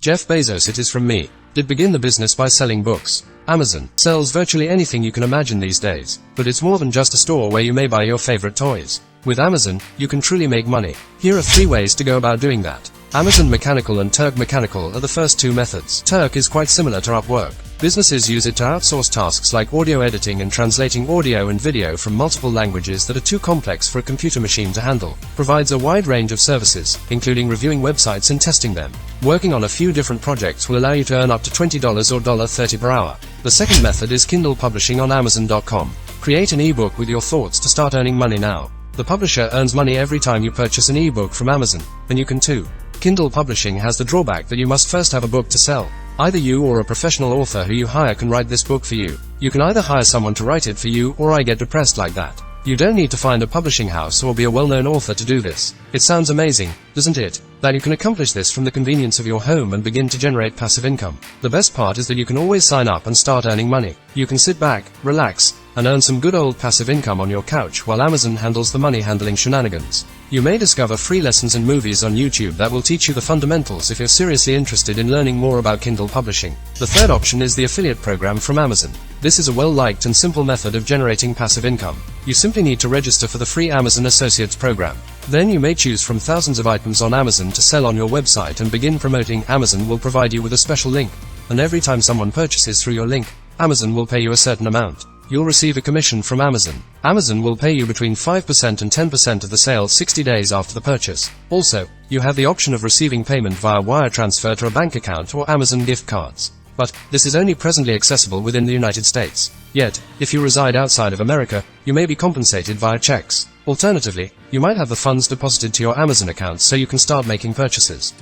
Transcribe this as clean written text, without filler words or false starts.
Jeff Bezos, it is from me, did begin the business by selling books. Amazon sells virtually anything you can imagine these days, but it's more than just a store where you may buy your favorite toys. With Amazon, you can truly make money. Here are 3 ways to go about doing that. Amazon Mechanical and Turk Mechanical are the first 2 methods. Turk is quite similar to Upwork. Businesses use it to outsource tasks like audio editing and translating audio and video from multiple languages that are too complex for a computer machine to handle. Provides a wide range of services, including reviewing websites and testing them. Working on a few different projects will allow you to earn up to $20 or $30 per hour. The second method is Kindle publishing on Amazon.com. Create an ebook with your thoughts to start earning money now. The publisher earns money every time you purchase an ebook from Amazon, and you can too. Kindle publishing has the drawback that you must first have a book to sell. Either you or a professional author who you hire can write this book for you. You can either hire someone to write it for you, or I get depressed like that. You don't need to find a publishing house or be a well-known author to do this. It sounds amazing, doesn't it? That you can accomplish this from the convenience of your home and begin to generate passive income. The best part is that you can always sign up and start earning money. You can sit back, relax, and earn some good old passive income on your couch while Amazon handles the money handling shenanigans. You may discover free lessons and movies on YouTube that will teach you the fundamentals if you're seriously interested in learning more about Kindle publishing. The third option is the affiliate program from Amazon. This is a well-liked and simple method of generating passive income. You simply need to register for the free Amazon Associates program. Then you may choose from thousands of items on Amazon to sell on your website and begin promoting. Amazon will provide you with a special link, and every time someone purchases through your link, Amazon will pay you a certain amount. You'll receive a commission from Amazon. Amazon will pay you between 5% and 10% of the sale 60 days after the purchase. Also, you have the option of receiving payment via wire transfer to a bank account or Amazon gift cards. But this is only presently accessible within the United States. Yet, if you reside outside of America, you may be compensated via checks. Alternatively, you might have the funds deposited to your Amazon account so you can start making purchases.